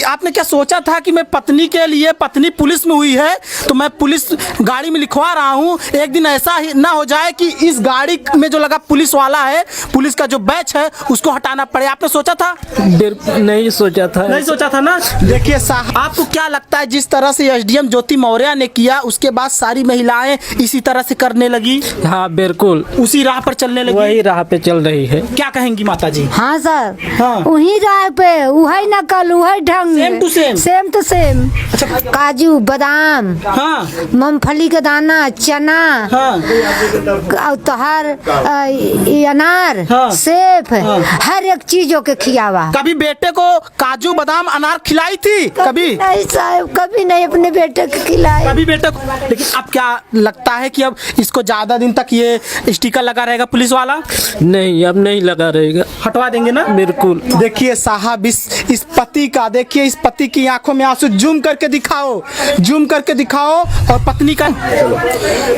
आपने क्या सोचा था कि मैं पत्नी के लिए, पत्नी पुलिस में हुई है तो मैं पुलिस गाड़ी में लिखवा रहा हूँ, एक दिन ऐसा ही ना हो जाए कि इस गाड़ी में जो लगा पुलिस वाला है, पुलिस का जो बैच है उसको हटाना पड़े। आपने सोचा था? बिल्कुल नहीं सोचा था। नहीं सोचा था ना। देखिए साहब, आपको क्या लगता है जिस तरह से एसडीएम ज्योति मौर्य ने किया उसके बाद सारी महिलाएं इसी तरह से करने लगी? हाँ बिल्कुल, उसी राह पर चलने लगी। वही राह पे चल रही है। क्या कहेंगी माता जी? हाँ सर, हाँ। वही राह पे, वही नकल, वही ढंग, same to same. Same to same. काजू, बादाम, हाँ मूंगफली का दाना, चना, हाँ तोहर अनार, हाँ। सेब, हर एक चीजों के खियावा। कभी बेटे को काजू बादाम अनार खिलाई थी? कभी नहीं साहब, कभी नहीं अपने बेटे को खिलाए। कभी बेटे को। लेकिन अब क्या लगता है कि अब इसको ज्यादा दिन तक ये स्टिकर लगा रहेगा पुलिस वाला? नहीं, अब नहीं लगा रहेगा, हटवा देंगे ना? बिल्कुल। देखिए साहब, इस पति का देखिए, इस पति की आंखों में आंसू। जूम करके दिखाओ, जूम करके दिखाओ। और पत्नी का।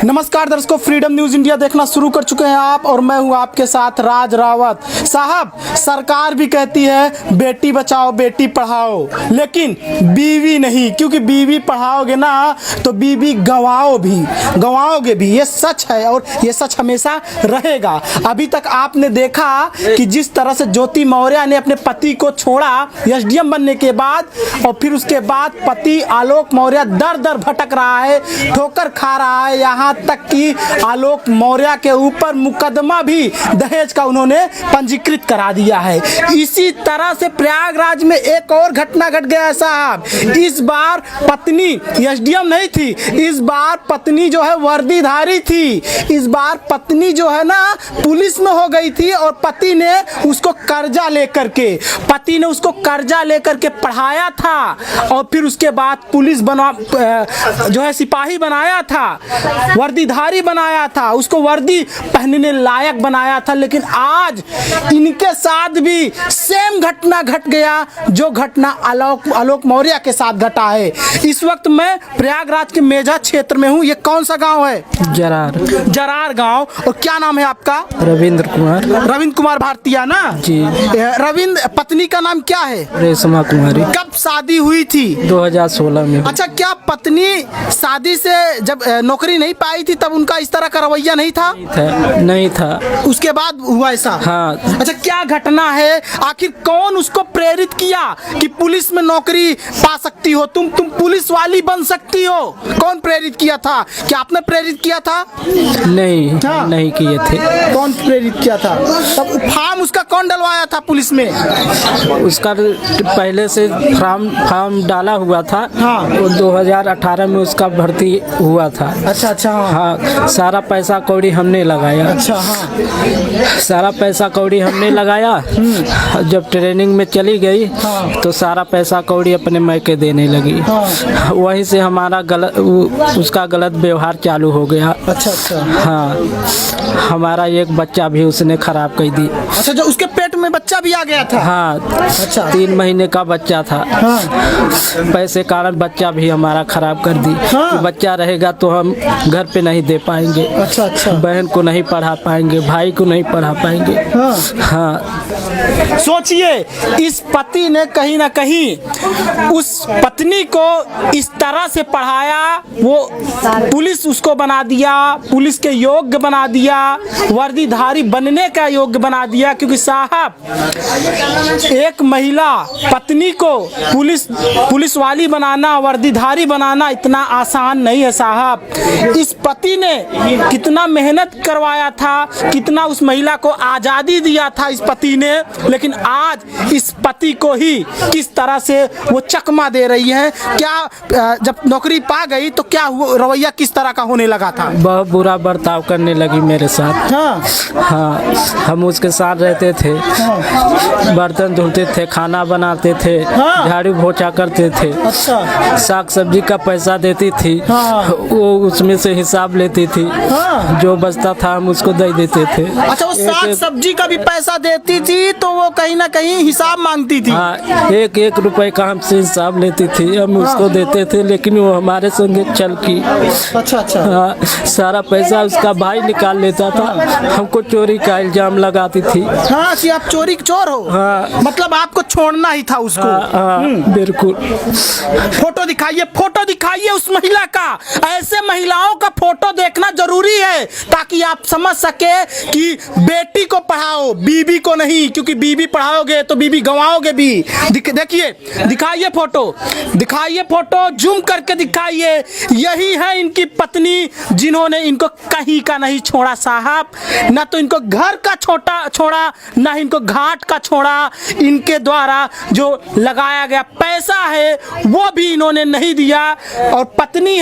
नमस्कार दर्शकों, फ्रीडम न्यूज इंडिया देखना शुरू कर चुके हैं आप, और मैं हूं आपके साथ राज रावत। साहब, सरकार भी कहती है बेटी बचाओ बेटी पढ़ाओ, लेकिन बीवी नहीं, क्योंकि बीवी पढ़ाओगे ना तो बीवी गंवाओगे भी। ये सच है और ये सच हमेशा रहेगा। अभी तक आपने देखा कि जिस तरह से ज्योति मौर्य ने अपने पति को छोड़ा एसडीएम बनने के बाद, और फिर उसके बाद पति आलोक मौर्य दर दर भटक रहा है, ठोकर खा रहा है। यहाँ तक कि आलोक मौर्य के ऊपर मुकदमा भी दहेज का उन्होंने पंजीकृत करा दिया है। इसी तरह से प्रयागराज में एक और घटना घट गया है साहब। इस बार पत्नी एसडीएम नहीं थी, इस बार पत्नी जो है वर्दीधारी थी। इस बार पत्नी जो है ना पुलिस में हो गई थी, और पति ने उसको कर्जा लेकर के पढ़ाया था, और फिर उसके बाद पुलिस बना जो है सिपाही बनाया था, वर्दीधारी बनाया था, उसको वर्दी पहनने लायक बनाया था। लेकिन आज इनके साथ भी सेम घटना घट गया जो घटना आलोक मौर्य के साथ घटा है। इस वक्त मैं प्रयागराज के मेजा क्षेत्र में हूँ। ये कौन सा गांव है? जरार गांव। और क्या नाम है आपका? रविंद्र कुमार भारतीय ना जी। रविंद्र, पत्नी का नाम क्या है? रेशमा कुमारी। कब शादी हुई थी? 2016 में। अच्छा, क्या पत्नी शादी से जब नौकरी नहीं पाई थी तब उनका इस तरह का रवैया नहीं था? नहीं था। उसके बाद हुआ ऐसा? हाँ। अच्छा, क्या घटना है? आखिर कौन उसको प्रेरित किया कि पुलिस में नौकरी पा सकती हो, तुम पुलिस वाली बन सकती हो? कौन प्रेरित किया था? क्या आपने प्रेरित किया था? नहीं, नहीं किए थे। कौन प्रेरित किया था? तब फॉर्म उसका कौन डलवाया था पुलिस में? उसका पहले से फॉर्म डाला हुआ था। हाँ। वो 2018 में उसका भर्ती हुआ था। अच्छा। हाँ, सारा पैसा कौड़ी हमने लगाया। अच्छा। हाँ। सारा पैसा कौड़ी हमने लगाया। जब ट्रेनिंग में चली गई तो सारा पैसा कौड़ी अपने मैके देने लगी। वहीं से हमारा उसका गलत व्यवहार चालू हो गया। अच्छा। हाँ, हमारा एक बच्चा भी उसने खराब कर दी। अच्छा, जो उसके पेट में बच्चा भी आ गया था? हाँ। अच्छा। 3 महीने का बच्चा था। पैसे कारण बच्चा भी हमारा खराब कर दी। बच्चा रहेगा तो हम घर पे नहीं दे पाएंगे। अच्छा। बहन को नहीं पढ़ा पाएंगे, भाई को नहीं पढ़ा पाएंगे। हाँ। सोचिए, इस पति ने कहीं ना कहीं उस पत्नी को इस तरह से पढ़ाया, वो पुलिस उसको बना दिया, पुलिस के योग्य बना दिया, वर्दीधारी बनने का योग्य बना दिया। क्योंकि साहब, एक महिला पत्नी को पुलिस वाली बनाना, वर्दीधारी बनाना इतना आसान नहीं है साहब। इस पति ने कितना मेहनत करवाया था, कितना उस महिला को आज़ादी दिया था इस पति ने, लेकिन आज इस पति को ही किस तरह से वो चकमा दे रही है। क्या जब नौकरी पा गई तो क्या रवैया किस तरह का होने लगा था? बहुत बुरा बर्ताव करने लगी मेरे साथ। हाँ, हम उसके साथ रहते थे। बर्तन धुलते थे, खाना बनाते थे, झाड़ू पोछा करते थे। अच्छा। साग सब्जी का पैसा देती थी। वो उसमें से हिसाब लेती थी। जो बचता था हम उसको दे देते थे। अच्छा, वो साग सब्जी का भी पैसा देती थी तो वो कहीं ना कहीं हिसाब मांगती थी? हाँ, एक रुपए का हमसे हिसाब लेती थी, हम उसको देते थे, लेकिन वो हमारे संगे चल की। अच्छा। हाँ, सारा पैसा उसका भाई निकाल लेता था। हमको चोरी का इल्जाम लगाती थी। हाँ, कि आप चोर हो। हाँ। मतलब आपको छोड़ना ही था उसको। हाँ बिल्कुल। फोटो दिखाइए उस महिला का। ऐसे महिलाओं का फोटो देखना जरूरी है ताकि आप समझ सके कि बेटी को पढ़ाओ, बीबी को नहीं, क्योंकि बीबी पढ़ाओगे तो बीबी गंवाओगे भी। देखिए, दिखाइए फोटो, जूम करके दिखाइए। यही है इनकी पत्नी जिन्होंने इनको कहीं का नहीं छोड़ा साहब, ना तो इनको घर का छोड़ा, ना इनको घाट का छोड़ा। इनके द्वारा जो लगाया गया पैसा है वो भी इन्होंने नहीं दिया। और पत्नी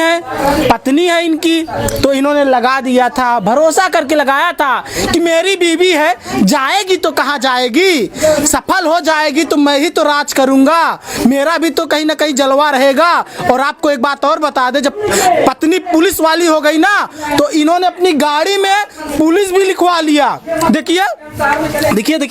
है इनकी, तो इन्होंने लगा दिया था, भरोसा करके लगाया था कि मेरी बीवी है, जाएगी तो कहाँ जाएगी, सफल हो जाएगी तो मैं ही तो राज करूंगा, मेरा भी तो कहीं ना कहीं जलवा रहेगा। और आपको एक बात और बता दे, जब पत्नी पुलिस वाली हो गई ना तो इन्होंने अपनी गाड़ी में पुलिस भी लिखवा लिया। देखिए,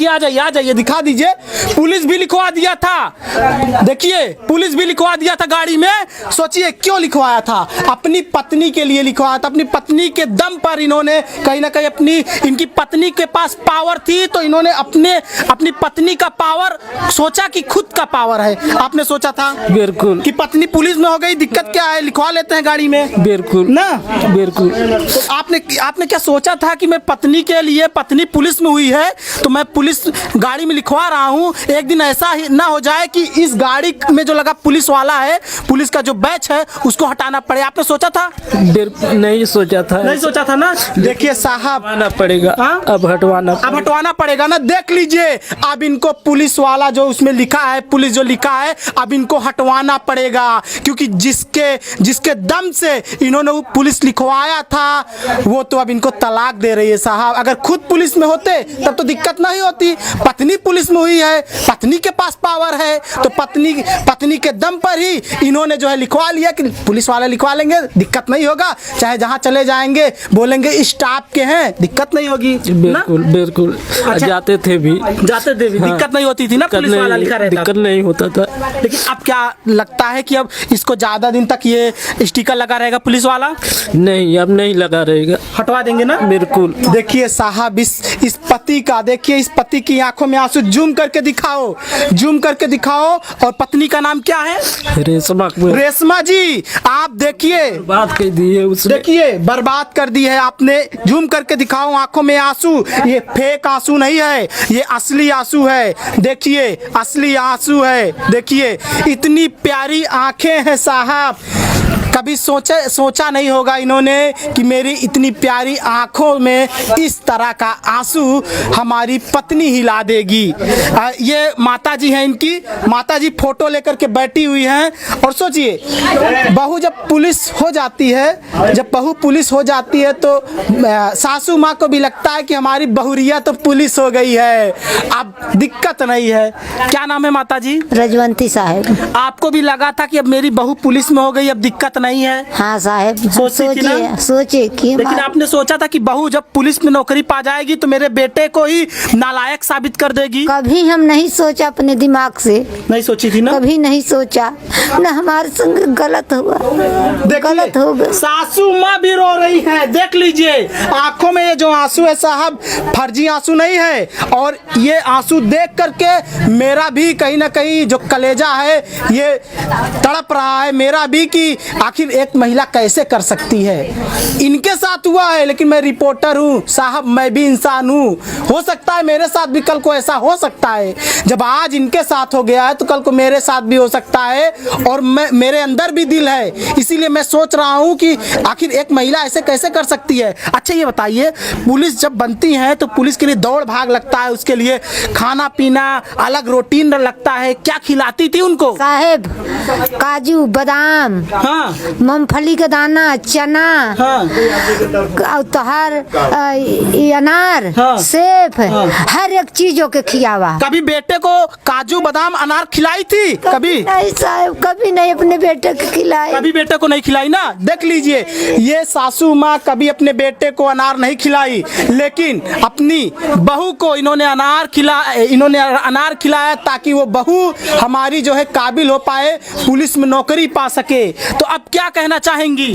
आ जाइए दिखा दीजिए, पुलिस भी लिखवा दिया था। देखिए, पुलिस भी लिखवा दिया था गाड़ी में। सोचिए क्यों लिखवाया था? अपनी पत्नी के लिए लिखवाया था। अपनी पत्नी के दम पर इन्होंने कहीं ना कहीं इनकी पत्नी के पास पावर थी तो इन्होंने अपनी पत्नी का पावर सोचा कि खुद का पावर है। आपने सोचा था बिल्कुल कि पत्नी पुलिस में हो गई, दिक्कत क्या है, लिखवा लेते हैं गाड़ी में, बिल्कुल ना बिल्कुल। तो आपने क्या सोचा था कि मैं पत्नी के लिए, पत्नी पुलिस में हुई है तो मैं पुलिस गाड़ी में लिखवा रहा हूँ, एक दिन ऐसा ही ना हो जाए कि इस गाड़ी में जो लगा पुलिस वाला है, पुलिस का जो बैच है उसको हटाना पड़े। आपने सोचा था? नहीं सोचा था ना। देखिए साहब, पड़ेगा अब हटवाना पड़ेगा ना। देख लीजिए, अब इनको पुलिस वाला जो उसमें लिखा है, पुलिस जो लिखा है, अब इनको हटवाना पड़ेगा, क्योंकि जिसके दम से इन्होंने वो पुलिस लिखवाया था वो तो अब इनको तलाक दे रही है साहब। अगर खुद पुलिस में होते तब तो दिक्कत नहीं होती। पत्नी पुलिस में हुई है, पत्नी के पास पावर है, तो पत्नी के दम पर ही इन्होंने जो है लिखवा लिया कि पुलिस वाले लिखवा लेंगे, दिक्कत नहीं होगा, चाहे जहां चले जाएंगे बोलेंगे स्टाफ के हैं, दिक्कत नहीं होगी। बिल्कुल। अच्छा, जाते थे भी हाँ, दिक्कत नहीं होती थी ना, पुलिस वाला लिखा रहता, दिक्कत नहीं होता था। लेकिन अब क्या लगता है कि अब इसको ज्यादा दिन तक ये स्टिकर लगा रहेगा पुलिस वाला? नहीं, अब नहीं लगा रहेगा, हटवा देंगे ना। बिल्कुल। देखिए साहब, इस पति की आंखों में आंसू, जूम करके दिखाओ। और पत्नी का नाम क्या है? रेशमा जी। आप देखिए, बात कर दी है उसने, देखिए बर्बाद कर दी है आपने। जूम करके दिखाओ आंखों में आंसू, ये फेक आंसू नहीं है, ये असली आंसू है। देखिए, असली आंसू है। देखिए, इतनी प्यारी आंखें हैं साहब, कभी सोचा नहीं होगा इन्होंने कि मेरी इतनी प्यारी आंखों में इस तरह का आंसू हमारी पत्नी ही ला देगी। ये माताजी हैं, इनकी माताजी फोटो लेकर के बैठी हुई हैं। और सोचिए, बहू जब पुलिस हो जाती है तो सासू माँ को भी लगता है कि हमारी बहुरिया तो पुलिस हो गई है, अब दिक्कत नहीं है। क्या नाम है माताजी? रजवंती साहब। आपको भी लगा था कि अब मेरी बहू पुलिस में हो गई, अब दिक्कत नहीं है? हाँ साहब, सोचिए कि लेकिन आपने सोचा था कि बहू जब पुलिस में नौकरी पा जाएगी तो मेरे बेटे को ही नालायक साबित कर देगी? कभी हम नहीं सोचा, अपने दिमाग से नहीं सोची थी ना, कभी नहीं सोचा ना। हमारे संग गलत हुआ, गलत हो गया। सासू माँ भी रो रही है, देख लीजिए आंखों में ये जो आंसू है साहब, फर्जी आंसू नहीं है। और ये आंसू देख करके मेरा भी कहीं ना कहीं जो कलेजा है ये तड़प रहा है मेरा भी, कि आखिर एक महिला कैसे कर सकती है। इनके साथ हुआ है, लेकिन मैं रिपोर्टर हूँ साहब, मैं भी इंसान हूँ, हो सकता है मेरे साथ भी कल को ऐसा हो सकता है। जब आज इनके साथ हो गया है तो कल को मेरे साथ भी हो सकता है। और मेरे अंदर भी दिल है, इसीलिए मैं सोच रहा हूँ कि आखिर एक महिला ऐसे कैसे कर सकती है। अच्छा ये बताइए, पुलिस जब बनती है तो पुलिस के लिए दौड़ भाग लगता है, उसके लिए खाना पीना अलग रूटीन लगता है, क्या खिलाती थी उनको? साहेब, काजू बादाम, हाँ, मूंगफली का दाना, चना, हाँ, तोहर अनार, हाँ, सेब, हर एक चीजों के खियावा। कभी बेटे को काजू बादाम अनार खिलाई थी? कभी नहीं साहब, कभी नहीं अपने बेटे को खिलाई। कभी बेटे को नहीं खिलाई ना। देख लीजिए, ये सासू माँ कभी अपने बेटे को अनार नहीं खिलाई, लेकिन अपनी बहू को इन्होंने अनार खिलाया ताकि वो बहू हमारी जो है काबिल हो पाए, पुलिस में नौकरी पा सके। तो अब क्या कहना चाहेंगी?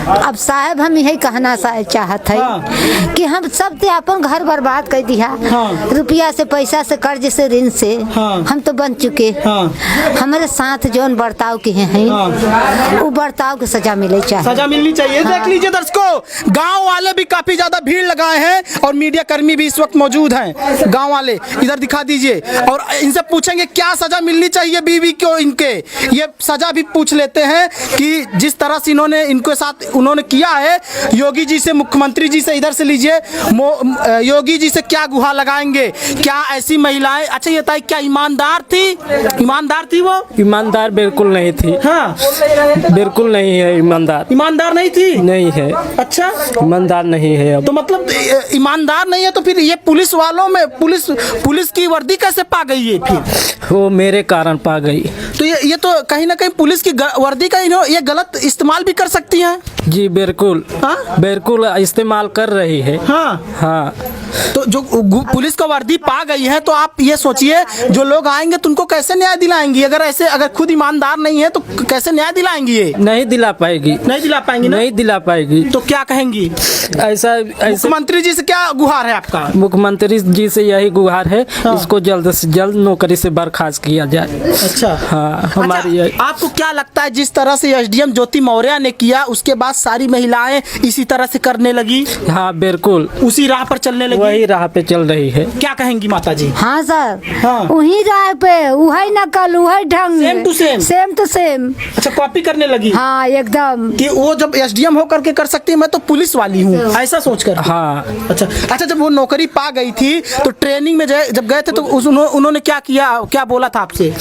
अब साहब हम यही कहना चाहत है कि हम सब ते अपन घर बर्बाद कर दिया। रुपया से, पैसा से, कर्ज से, ऋण से हम तो बन चुके। हमारे साथ जौन बर्ताव किए हैं वो बर्ताव की सजा मिले चाहिए, सजा मिलनी चाहिए। देख लीजिए दर्शकों, गांव वाले भी काफी ज्यादा भीड़ लगाए हैं और मीडिया कर्मी भी इस वक्त मौजूद हैं। गांव वाले इधर दिखा दीजिए और इनसे पूछेंगे क्या सजा मिलनी चाहिए बीवी को। इनके ये सजा भी पूछ लेते हैं कि जिस तरह से इन्होंने इनके साथ उन्होंने किया है। योगी जी से, मुख्यमंत्री जी से, इधर से लीजिए, योगी जी से क्या गुहार लगाएंगे? क्या ऐसी महिलाएं, अच्छा ये बताइए, क्या ईमानदार थी? ईमानदार थी वो? ईमानदार बिल्कुल नहीं थी। हाँ, बिल्कुल नहीं है ईमानदार। ईमानदार नहीं थी? नहीं है। अच्छा, ईमानदार नहीं है। अब तो मतलब ईमानदार नहीं है तो फिर ये पुलिस वालों में पुलिस की वर्दी कैसे पा गई है? फिर वो मेरे कारण पा गई। तो ये तो कहीं ना कहीं पुलिस की वर्दी का ये गलत इस्तेमाल भी कर सकती हैं। जी बिल्कुल। हाँ? बिल्कुल इस्तेमाल कर रही है। हाँ हाँ। तो जो पुलिस का वर्दी पा गई है तो आप ये सोचिए जो लोग आएंगे तो उनको कैसे न्याय दिलाएंगी? अगर खुद ईमानदार नहीं है तो कैसे न्याय दिलाएंगी? ये नहीं दिला पाएगी। नहीं दिला पाएंगी ना? नहीं दिला पाएगी। तो क्या कहेंगी? ऐसा मुख्यमंत्री जी से क्या गुहार है आपका? मुख्यमंत्री जी से यही गुहार है, इसको जल्द से जल्द नौकरी से बर्खास्त किया जाए। अच्छा। हाँ, हमारी अच्छा, आपको क्या लगता है जिस तरह से एसडीएम ज्योति मौर्य ने किया उसके बाद सारी महिलाएं इसी तरह से करने लगी? हाँ बिल्कुल, उसी राह पर चलने लगी। वही राह पे चल रही है। क्या कहेंगी माता जी? हाँ सर, हाँ। वही राह पे, वही नकल, वही ढंग, same to same. Same to same. अच्छा, कॉपी करने लगी? हाँ एकदम, कि वो जब एसडीएम होकर के कर सकती है, मैं तो पुलिस वाली हूँ, ऐसा सोचकर। हाँ। अच्छा, जब वो नौकरी पा गई थी तो ट्रेनिंग में जब गए थे तो उन्होंने क्या किया, क्या बोला था आपसे?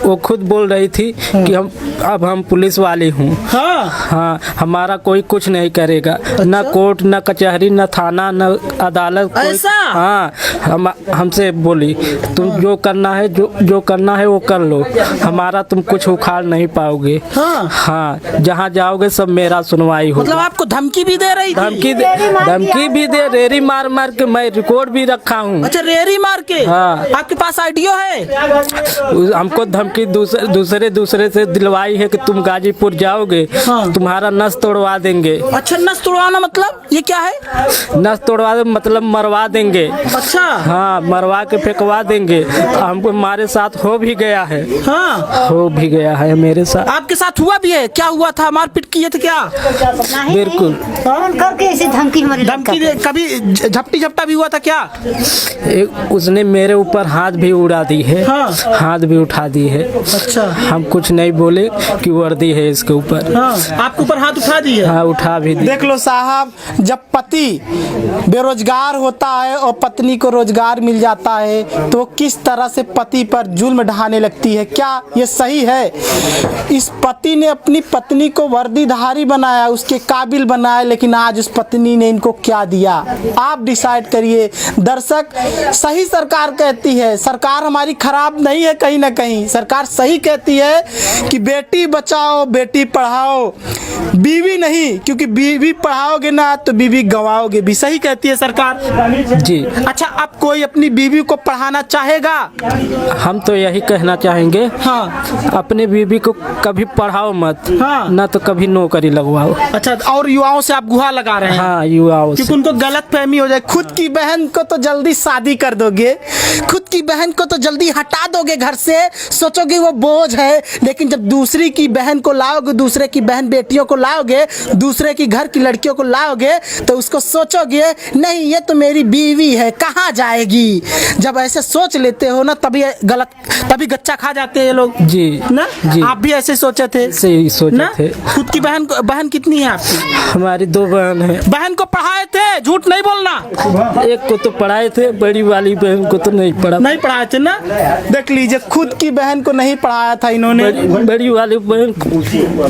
वो खुद बोल रही थी कि हम पुलिस वाली हूँ। हाँ हाँ, हमारा कोई कुछ नहीं करेगा। अच्छा? न कोर्ट, न कचहरी, न थाना, न अदालत। ऐसा? हाँ, हमसे बोली तुम जो करना है जो करना है वो कर लो, हमारा तुम कुछ उखाड़ नहीं पाओगे। हाँ, हाँ, जहाँ जाओगे सब मेरा सुनवाई होगा। मतलब आपको धमकी भी दे रही थी? धमकी भी दे, रेरी मार मार के, मैं रिकॉर्ड भी रखा हूँ। अच्छा, रेरी मार के? हाँ। आपके पास आइडियो है? हमको धमकी दूसरे से दिलवाई है कि तुम गाजीपुर जाओगे। हाँ। तुम्हारा नस तोड़वा देंगे। अच्छा, नस तोड़वाना मतलब ये क्या है? नस तोड़वा मतलब मरवा देंगे। अच्छा। हाँ, मरवा के फेंकवा देंगे। हमको हमारे साथ हो भी गया है। हाँ, हो भी गया है मेरे साथ। आपके साथ हुआ भी है? क्या हुआ था? मारपीट किए थे क्या? बिल्कुल। करके ऐसी धमकी कभी झपटी झपटा भी हुआ था क्या? उसने मेरे ऊपर हाथ भी उड़ा दी है। हाँ। हाथ भी उठा दी है। अच्छा। हम कुछ नहीं बोले कि वर्दी है इसके ऊपर। हाँ। आपके ऊपर हाथ उठा दी है? हाँ, उठा भी दी। देख लो साहब, जब पति बेरोजगार होता है और पत्नी को रोजगार मिल जाता है तो किस तरह से पति पर जुल्म ढाने लगती है। क्या ये सही है? इस पति ने अपनी पत्नी को वर्दीधारी बनाया, उसके काबिल बनाया, लेकिन आज उस पत्नी ने इनको क्या दिया? आप डिसाइड करिए। दर्शक, सही सरकार कहती है, सरकार हमारी खराब नहीं है, कहीं ना कहीं सरकार सही कहती है कि बेटी बचाओ बेटी पढ़ाओ, बीवी नहीं, क्योंकि बीवी पढ़ाओगे ना तो बीवी गवाओगे भी, सही कहती है सरकार जी। अच्छा, अब कोई अपनी बीवी को पढ़ाना चाहेगा? हम तो यही कहना चाहेंगे, हाँ, अपने बीवी को कभी पढ़ाओ मत। हाँ। ना तो कभी नौकरी लगवाओ। अच्छा, और युवाओं से आप गुहार लगा रहे हैं? हाँ, युवाओं से, क्योंकि उनको गलत फहमी हो जाए। खुद की बहन को तो जल्दी शादी कर दोगे, खुद की बहन को तो जल्दी हटा दोगे घर से, सोचोगे वो बोझ है, लेकिन जब दूसरी की बहन को लाओगे, दूसरे की बहन बेटियों को लाओगे, दूसरे की घर की लड़कियों को लाओगे तो उसको सोचोगे नहीं ये तो मेरी बीवी है, कहाँ जाएगी। जब ऐसे सोच लेते हो ना तभी गच्चा खा जाते हैं ये लोग। जी ना जी। आप भी ऐसे सोचे थे? सही सोचे थे। खुद की बहन कितनी है आपकी? हमारी 2 बहन है। बहन को पढ़ाए थे? झूठ नहीं बोलना। एक को तो पढ़ाए थे, बड़ी वाली बहन को तो नहीं पढ़ाए थे ना। देख लीजिए, खुद की बहन को नहीं पढ़ाया था इन्होंने। बड़ी वाली बहन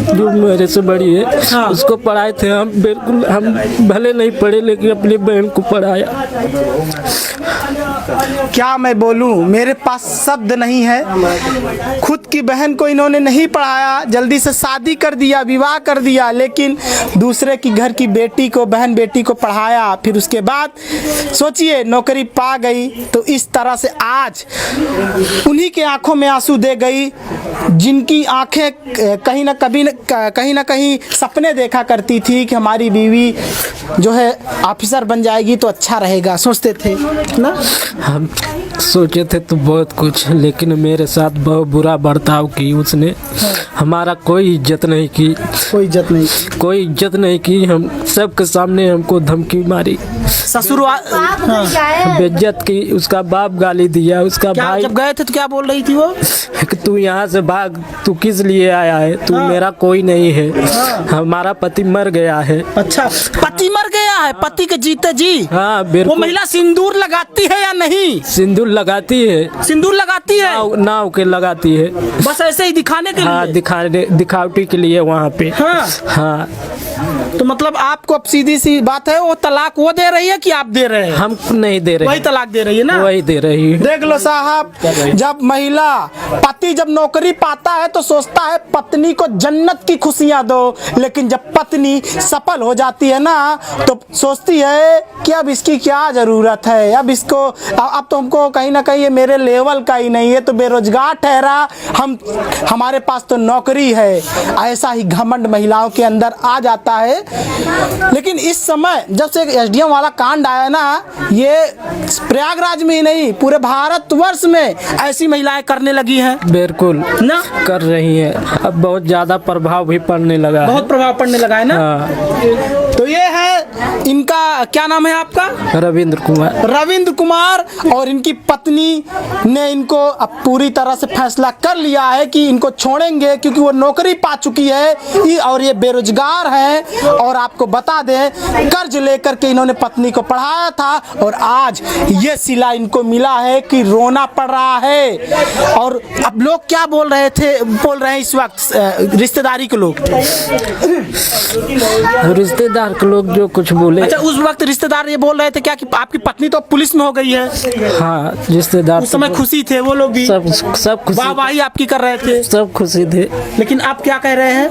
जो मेरे से बड़ी है, हाँ, उसको पढ़ाए थे हम। बिल्कुल, हम भले नहीं पढ़े लेकिन अपनी बहन को पढ़ाया। क्या मैं बोलूं, मेरे पास शब्द नहीं है। खुद की बहन को इन्होंने नहीं पढ़ाया, जल्दी से शादी कर दिया, विवाह कर दिया, लेकिन दूसरे की घर की बेटी को, बहन बेटी को पढ़ाया। फिर उसके बाद सोचिए नौकरी पा गई तो इस तरह से आज उन्हीं के आंखों में आंसू दे गई जिनकी आंखें कहीं ना कहीं सपने देखा करती थी कि हमारी बीवी जो है ऑफिसर बन जाएगी तो अच्छा रहेगा, सोचते थे ना। हम सोचे थे तो बहुत कुछ, लेकिन मेरे साथ बहुत बुरा बर्ताव की उसने। हमारा कोई इज्जत नहीं की, कोई इज्जत नहीं की। हम सबके सामने हमको धमकी मारी, ससुरवाल बेइज्जत की। उसका बाप गाली दिया, उसका भाई। जब गए थे तो क्या बोल रही थी वो? कि तू यहाँ से भाग, तू किस लिए आया है, तू मेरा कोई नहीं है, हमारा पति मर गया है। अच्छा, पति मर गया है, पति के जीते जी। हाँ, वो महिला सिंदूर लगाती है या नहीं? सिंदूर लगाती है, सिंदूर लगाती है, नाव के लगाती है, बस ऐसे ही दिखाने के हाँ, लिए, दिखावटी के लिए वहाँ पे। हाँ। तो मतलब आपको अब सीधी सी बात है, वो तलाक वो दे रही है कि आप दे रहे हैं? हम नहीं दे रहे, वही तलाक दे रही है ना, वही दे रही है। देख लो साहब, जब महिला पति जब नौकरी पाता है तो सोचता है पत्नी को जन्नत की खुशियां दो, लेकिन जब पत्नी सफल हो जाती है ना तो सोचती है कि अब इसकी क्या जरूरत है, अब तो हमको कहीं ना कहीं ये मेरे लेवल का ही नहीं है, तो बेरोजगार ठहरा, हमारे पास तो नौकरी है। ऐसा ही घमंड महिलाओं के अंदर आ जाता है। लेकिन इस समय जब से एसडीएम वाला कांड आया ना, ये प्रयागराज में ही नहीं पूरे भारतवर्ष में ऐसी महिलाएं करने लगी हैं। बिल्कुल ना कर रही है, अब बहुत ज्यादा प्रभाव भी पड़ने लगा है। बहुत प्रभाव पड़ने लगा है ना। हाँ। तो ये है इनका, क्या नाम है आपका? रविंद्र कुमार। और इनकी पत्नी ने इनको अब पूरी तरह से फैसला कर लिया है कि इनको छोड़ेंगे, क्योंकि वो नौकरी पा चुकी है और ये बेरोजगार है। और आपको बता दें, कर्ज लेकर के इन्होंने पत्नी को पढ़ाया था और आज ये सिला इनको मिला है कि रोना पड़ रहा है। और अब लोग क्या बोल रहे हैं इस वक्त, रिश्तेदारी के लोग, रिश्तेदार के लोग जो कुछ बोले। अच्छा, उस वक्त रिश्तेदार ये बोल रहे थे क्या कि आपकी पत्नी तो पुलिस में हो गई है? हाँ, रिश्तेदार उस समय खुशी थे वो लोग भी, सब खुशी, वाहवाही आपकी कर रहे थे, सब खुशी थे। लेकिन आप क्या कह रहे हैं?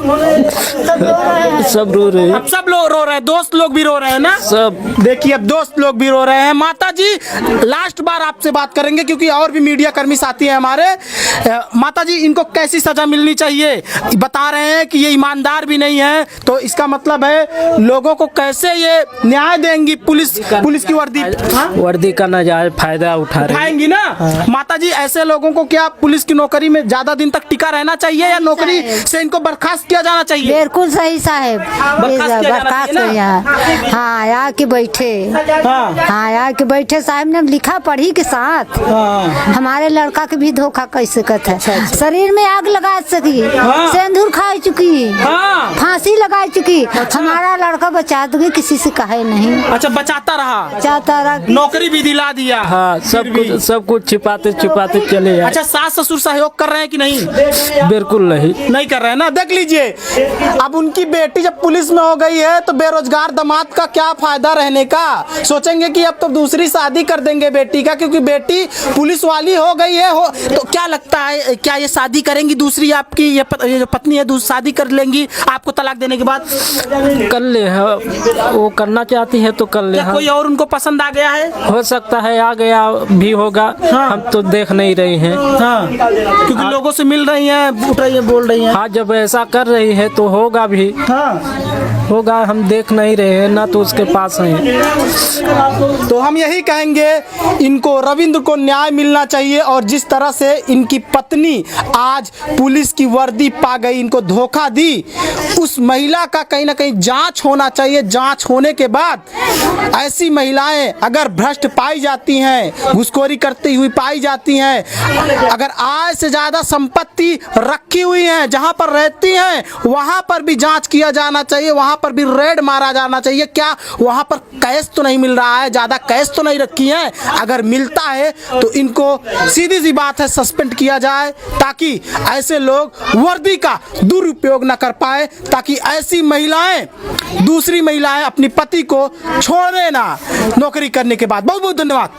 सब रो रहे हैं, अब सब लोग रो रहे हैं, दोस्त लोग भी रो रहे हैं ना। सब देखिए, अब दोस्त लोग भी रो रहे हैं। माता जी, लास्ट बार आपसे बात करेंगे क्योंकि और भी मीडिया कर्मी साथी हैं हमारे। माता जी, इनको कैसी सजा मिलनी चाहिए? बता रहे हैं कि ये ईमानदार भी नहीं है, तो इसका मतलब है लोगों को कैसे ये न्याय देंगी? पुलिस की वर्दी का नाजायज फायदा उठाएंगी ना। माता जी, ऐसे लोगों को क्या पुलिस की नौकरी में ज्यादा दिन तक टिका रहना चाहिए या नौकरी से इनको बर्खास्त किया जाना चाहिए? बिल्कुल सही साहब, बर्खास्त हाँ आके बैठे, हाँ आके बैठे साहब ने लिखा पढ़ी के साथ। हमारे लड़का के भी धोखा कैसे करता है, शरीर में आग लगा सकी, सिंदूर खा चुकी, फांसी लगा चुकी, हमारा लड़का बचा दोगे, किसी से कहे नहीं। अच्छा, बचाता रहा, नौकरी भी दिला दिया। हाँ, सब कुछ छिपाते चले। अच्छा, सास ससुर सहयोग कर रहे हैं कि नहीं? बिल्कुल नहीं कर रहे हैं ना। देख लीजिए, अब उनकी बेटी जब पुलिस में हो गई है तो बेरोजगार दामाद का क्या फायदा रहने का? सोचेंगे कि अब तो दूसरी शादी कर देंगे बेटी का, क्योंकि बेटी पुलिस वाली हो गई है। तो क्या लगता है, क्या ये शादी करेंगी दूसरी? आपकी ये जो पत्नी है शादी कर लेंगी आपको तलाक देने के बाद? कर ले, वो करना चाहती है तो कर ले। कोई और उनको पसंद आ गया है? हो सकता है आ गया भी होगा। हम तो देख नहीं रहे हैं। क्योंकि लोगों से मिल रही हैं, उठ रही हैं, बोल रही हैं। हाँ, जब ऐसा कर रही है तो होगा भी। होगा, हम देख नहीं रहे हैं ना, तो उसके पास हैं। तो हम यही कहेंगे, इनको रविंद्र को न्याय मिलना चाहिए। और जिस तरह से इनकी पत्नी आज पुलिस की वर्दी पा गई, इनको धोखा दी, उस महिला का कहीं ना कहीं जांच होना चाहिए। जांच होने के बाद ऐसी महिलाएं अगर भ्रष्ट पाई जाती हैं, घुसखोरी करती हुई पाई जाती हैं, अगर आय से ज्यादा संपत्ति रखी हुई है, जहां पर रहती हैं वहां पर भी जांच किया जाना चाहिए, वहां पर भी रेड मारा जाना चाहिए। क्या वहां पर कैश तो नहीं मिल रहा है, ज्यादा कैश तो नहीं रखी है? अगर मिलता है तो इनको सीधी सी बात है सस्पेंड किया जाए, ताकि ऐसे लोग वर्दी का दुरुपयोग न कर पाए, ताकि ऐसी महिलाएं, दूसरी महिलाएं अपनी पति को छोड़े ना नौकरी करने के बाद। बहुत बहुत धन्यवाद।